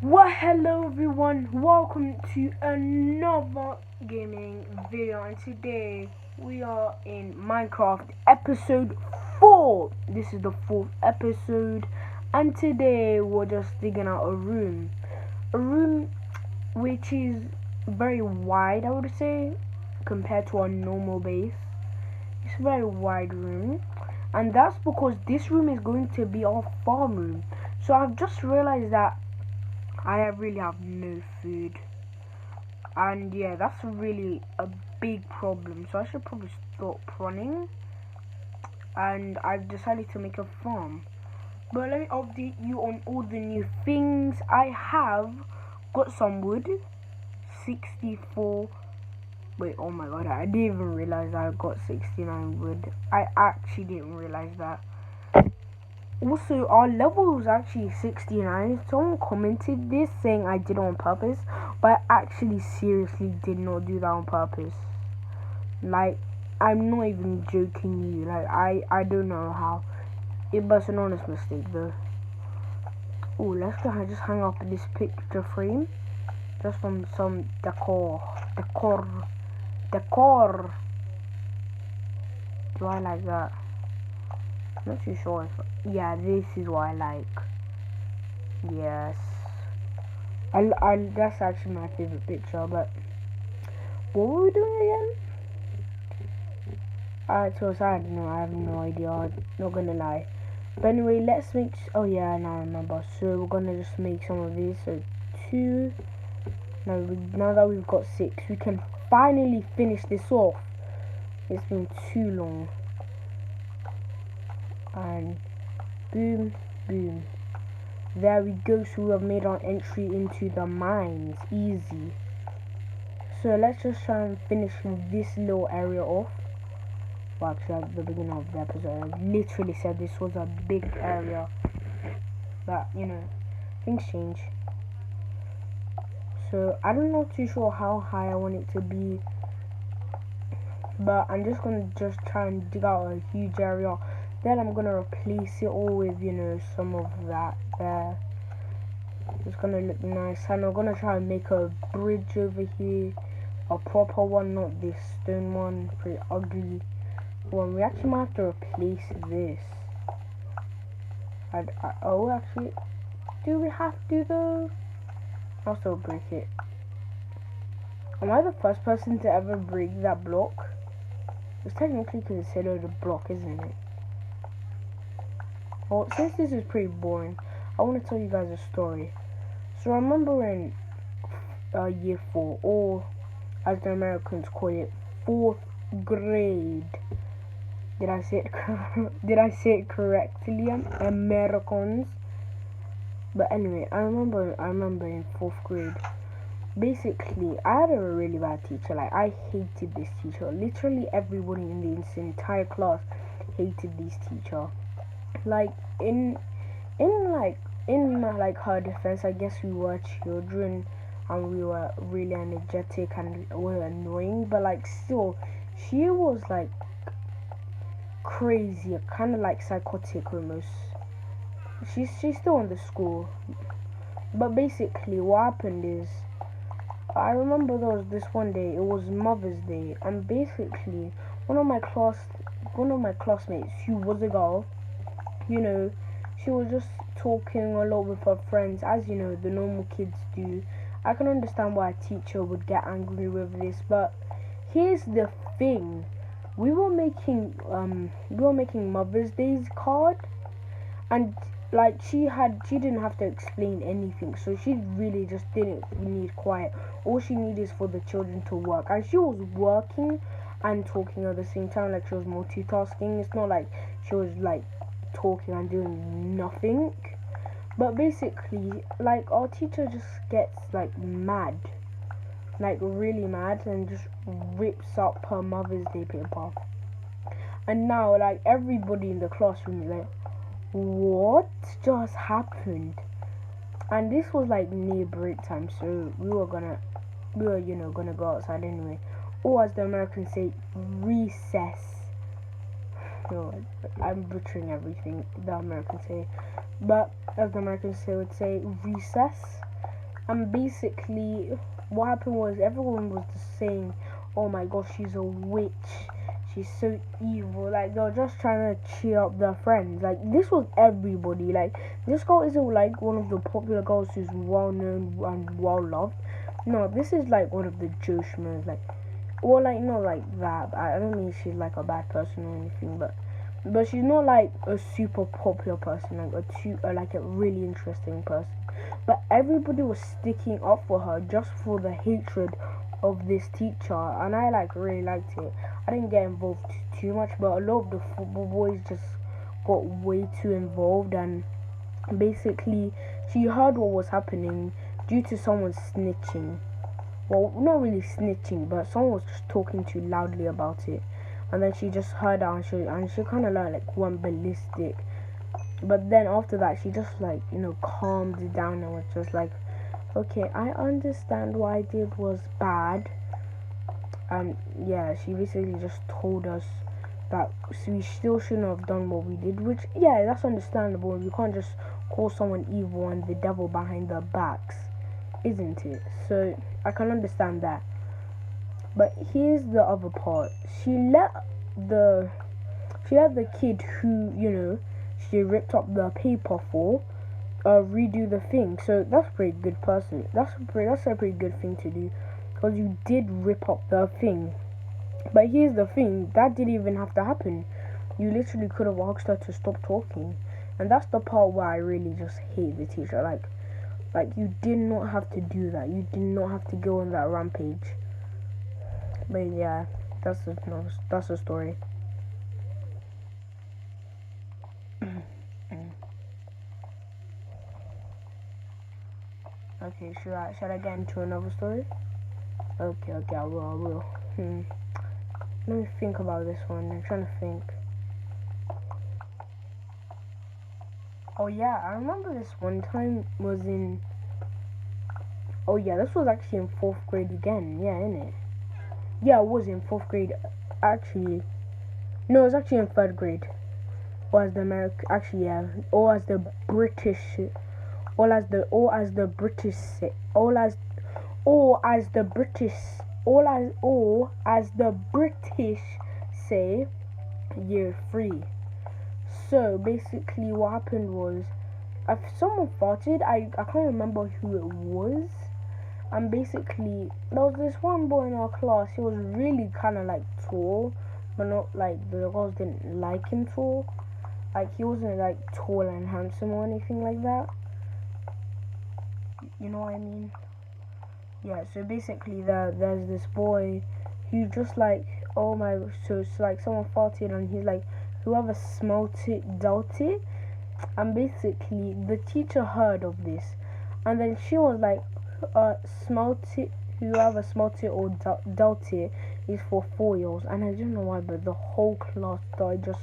Well, hello everyone, welcome to another gaming video, and today we are in Minecraft episode 4. This is the 4th episode, and today we're just digging out a room which is very wide, I would say, compared to our normal base. It's a very wide room, and that's because this room is going to be our farm room. So I've just realized that I really have no food, and yeah, that's really a big problem. So I should probably stop running, and I've decided to make a farm. But let me update you on all the new things. I have got some wood, 64. Wait, oh my god, I didn't even realize I got 69 wood. I actually didn't realize that. Also, our level was actually 69. Someone commented this saying I did it on purpose, but I actually seriously did not do that on purpose. Like, I'm not even joking you. Like, I don't know how. It was an honest mistake though. Oh, let's go ahead, just hang up this picture frame. Just from some decor. Decor. Do I like that? I'm not too sure if... Yeah, this is what I like. Yes. That's actually my favorite picture, but what were we doing again? So I don't know, I have no idea, I'm not gonna lie. But anyway, let's make, oh yeah, now I remember. So we're gonna just make some of these, so 2. Now that we've got 6, we can finally finish this off. It's been too long. And boom, boom. There we go, so we have made our entry into the mines, easy. So let's just try and finish this little area off. Well, actually at the beginning of the episode I literally said this was a big area, but you know, things change. So I'm not too sure how high I want it to be, but I'm just gonna try and dig out a huge area. Then I'm gonna replace it all with, you know, some of that there. It's gonna look nice, and I'm gonna try and make a bridge over here, a proper one, not this stone one, pretty ugly one. We actually might have to replace this. Oh, actually, do we have to though? I'll still break it. Am I the first person to ever break that block? It's technically considered a block, isn't it? Well, since this is pretty boring, I want to tell you guys a story. So I remember in year 4, or as the Americans call it, 4th grade. Did I say it correctly, Americans? But anyway, I remember in 4th grade. Basically, I had a really bad teacher. Like, I hated this teacher. Literally everybody in the entire class hated this teacher. Like, in her defense, I guess we were children and we were really energetic and were annoying, but like still, she was like crazy, kind of like psychotic almost. She's still in the school, but basically what happened is, I remember there was this one day, it was Mother's Day, and basically one of my classmates, who was a girl, you know, she was just talking a lot with her friends, as you know, the normal kids do. I can understand why a teacher would get angry with this, but here's the thing. We were making Mother's Day's card, and like she didn't have to explain anything, so she really just didn't need quiet. All she needed is for the children to work, and she was working and talking at the same time, like she was multitasking. It's not like she was like talking and doing nothing. But basically, like, our teacher just gets like mad, like really mad, and just rips up her Mother's Day paper. And now like everybody in the classroom is like, what just happened? And this was like near break time, so we were you know, gonna go outside anyway, or as the Americans say, recess. No, I'm butchering everything the Americans say, but as the Americans say, would say recess. And basically, what happened was everyone was just saying, "Oh my gosh, she's a witch. She's so evil." Like they were just trying to cheer up their friends. Like this was everybody. Like this girl isn't like one of the popular girls who's well known and well loved. No, this is like one of the Joe Schmoes. Like, well, like not like that. I don't mean she's like a bad person or anything, but she's not like a super popular person, like a really interesting person. But everybody was sticking up for her just for the hatred of this teacher, and I like really liked it. I didn't get involved too much, but a lot of the football boys just got way too involved, and basically she heard what was happening due to someone snitching. Well, not really snitching, but someone was just talking too loudly about it, and then she just heard that, and she kind of like went ballistic. But then after that, she just like calmed it down and was just like, okay, I understand what I did was bad. And yeah, she basically just told us that we still shouldn't have done what we did, which yeah, that's understandable. You can't just call someone evil and the devil behind their backs, isn't it? So I can understand that. But here's the other part. The she let the kid who she ripped up the paper for redo the thing. So that's a pretty good person. That's a pretty good thing to do, because you did rip up the thing. But here's the thing, that didn't even have to happen. You literally could have asked her to stop talking, and that's the part where I really just hate the teacher. Like you did not have to do that. You did not have to go on that rampage. But yeah, that's the story. Okay, should I get into another story? Okay, I will. Let me think about this one. I'm trying to think. Oh yeah, I remember this one time was in. Oh yeah, this was actually in fourth grade again. Yeah, innit? Yeah, it was in fourth grade. Actually, no, it was actually in third grade. Or as the American, actually yeah, or as the British, or as the British say, or as the British, or as the British say, year three. So basically, what happened was, if someone farted, I can't remember who it was. And basically, there was this one boy in our class. He was really kind of like tall, but not like the girls didn't like him tall. Like he wasn't like tall and handsome or anything like that. You know what I mean? Yeah. So basically, there's this boy who just like, oh my, so it's like someone farted and he's like, whoever smelt it dealt it. And basically, the teacher heard of this, and then she was like, smelt it, whoever smelt it or dealt it is for 4 years. And I don't know why, but the whole class started just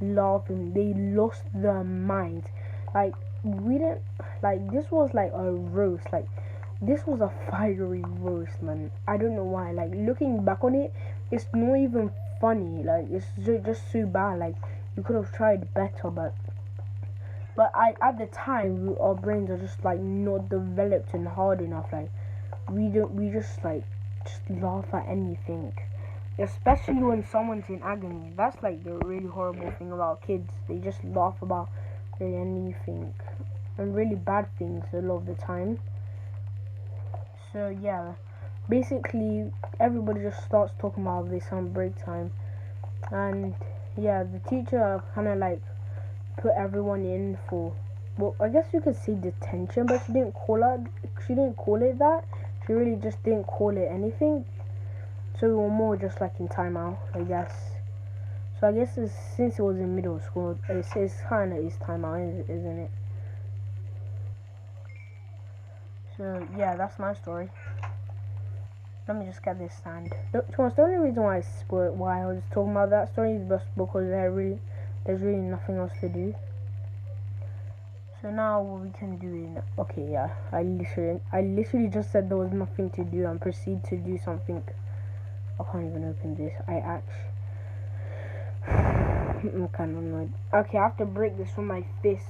laughing. They lost their minds. Like we didn't, like this was like a roast. Like this was a fiery roast, man. I don't know why. Like looking back on it, it's not even funny. Like it's just so bad. Like you could have tried better, but I at the time our brains are just like not developed and hard enough. Like we just like just laugh at anything, especially when someone's in agony. That's like the really horrible thing about kids. They just laugh about really anything and really bad things a lot of the time. So yeah, basically everybody just starts talking about this on break time, and yeah, the teacher kind of like put everyone in for, well, I guess you could say detention, but she didn't call it that. She really just didn't call it anything. So we were more just like in timeout, I guess. So I guess since it was in middle school, it's kind of is timeout, isn't it? So yeah, that's my story. Let me just get this sand. The only reason why I was talking about that story is just because there's really nothing else to do. So now what we can do is, okay, yeah, I literally just said there was nothing to do and proceed to do something. I can't even open this. I'm kind of annoyed. Okay, I have to break this from my fist.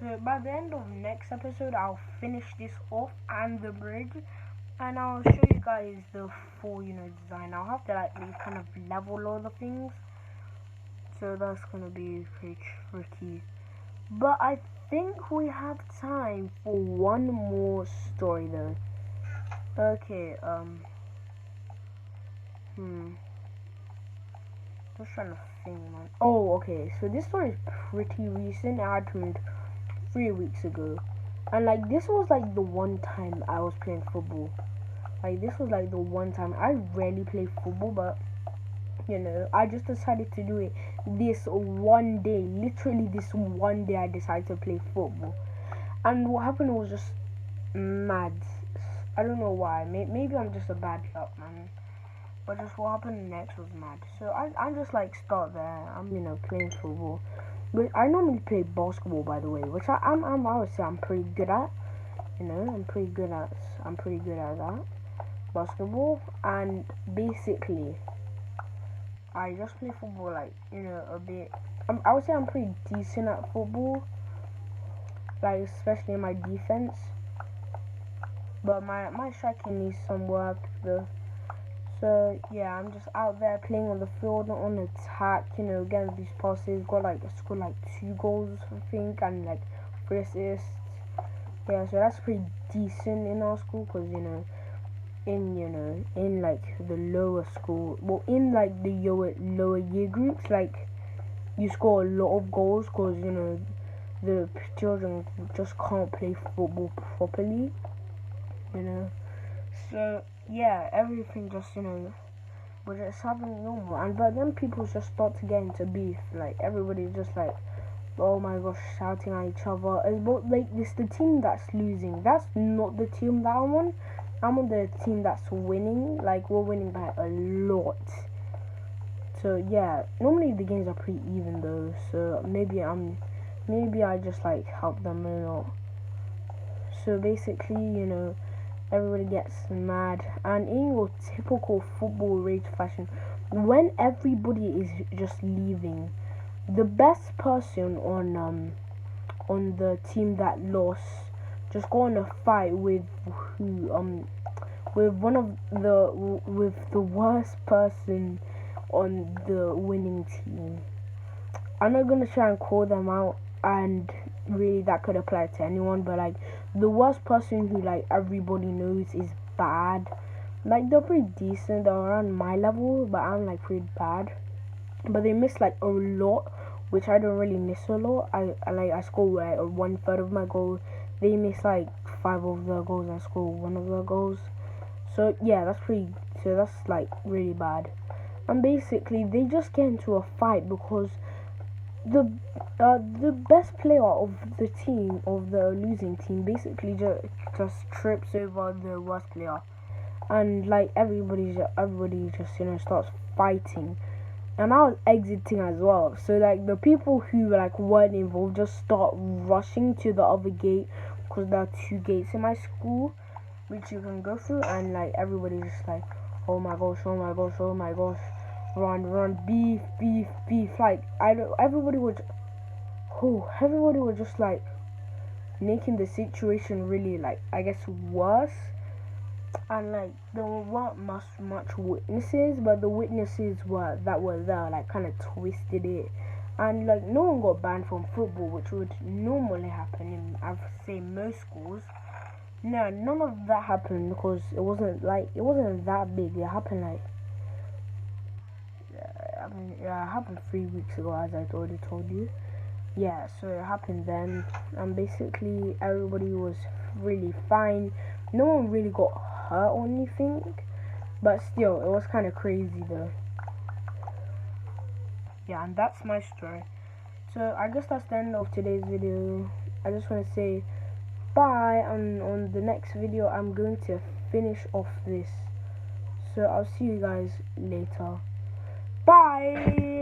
So by the end of next episode, I'll finish this off and the bridge, and I'll show you guys the full, design. I'll have to like kind of level all the things, so that's gonna be pretty tricky. But I think we have time for one more story though. Okay, just trying to think, man. Oh, okay, so this story is pretty recent. It happened 3 weeks ago. And like this was like the one time I was playing football. Like this was like the one time. I rarely play football, but I just decided to do it this one day. Literally this one day I decided to play football. And what happened was just mad. I don't know why. Maybe I'm just a bad luck, man. But just what happened next was mad. So I just like start there. I'm playing football. But I normally play basketball, by the way, which I would say I'm pretty good at. I'm pretty good at that basketball. And basically, I just play football like a bit. I would say I'm pretty decent at football, like especially in my defense. But my striking needs some work though. So yeah, I'm just out there playing on the field, not on attack, getting these passes. Scored like 2 goals I think, and like 3 assists. Yeah, so that's pretty decent in our school, cause in like the lower school, well in like the lower year groups, like you score a lot of goals, cause the children just can't play football properly, So yeah, everything just was just happening normal, and but then people just start to get into beef. Like everybody's just like, oh my gosh, shouting at each other. It's about like this the team that's losing. That's not the team that I'm on. I'm on the team that's winning. Like we're winning by a lot. So yeah, normally the games are pretty even though. So maybe I just like help them a lot. So basically, everybody gets mad, and in your typical football rage fashion, when everybody is just leaving, the best person on the team that lost just go on a fight with the worst person on the winning team. I'm not gonna try and call them out, and really that could apply to anyone, but like the worst person who like everybody knows is bad. Like they're pretty decent, they're around my level, but I'm like pretty bad. But they miss like a lot, which I don't really miss a lot. I score like 1/3 of my goals. They miss like 5 of their goals. I score 1 of their goals. So yeah, that's like really bad. And basically they just get into a fight because the best player of the team, of the losing team, basically just trips over the worst player, and like everybody just starts fighting, and I was exiting as well. So like the people who like weren't involved just start rushing to the other gate, because there are 2 gates in my school which you can go through, and like everybody's just like, oh my gosh, oh my gosh, oh my gosh, run, beef, like everybody was just like making the situation really, like, I guess, worse. And like there weren't much witnesses, but the witnesses that were there like kind of twisted it, and like no one got banned from football, which would normally happen in, I'd say, most schools. No, none of that happened, because it wasn't that big. It happened like it happened 3 weeks ago, as I already told you. Yeah, so it happened then, and basically everybody was really fine. No one really got hurt or anything, but still, it was kind of crazy though. Yeah, and that's my story. So I guess that's the end of today's video. I just want to say bye, and on the next video I'm going to finish off this. So I'll see you guys later. Bye.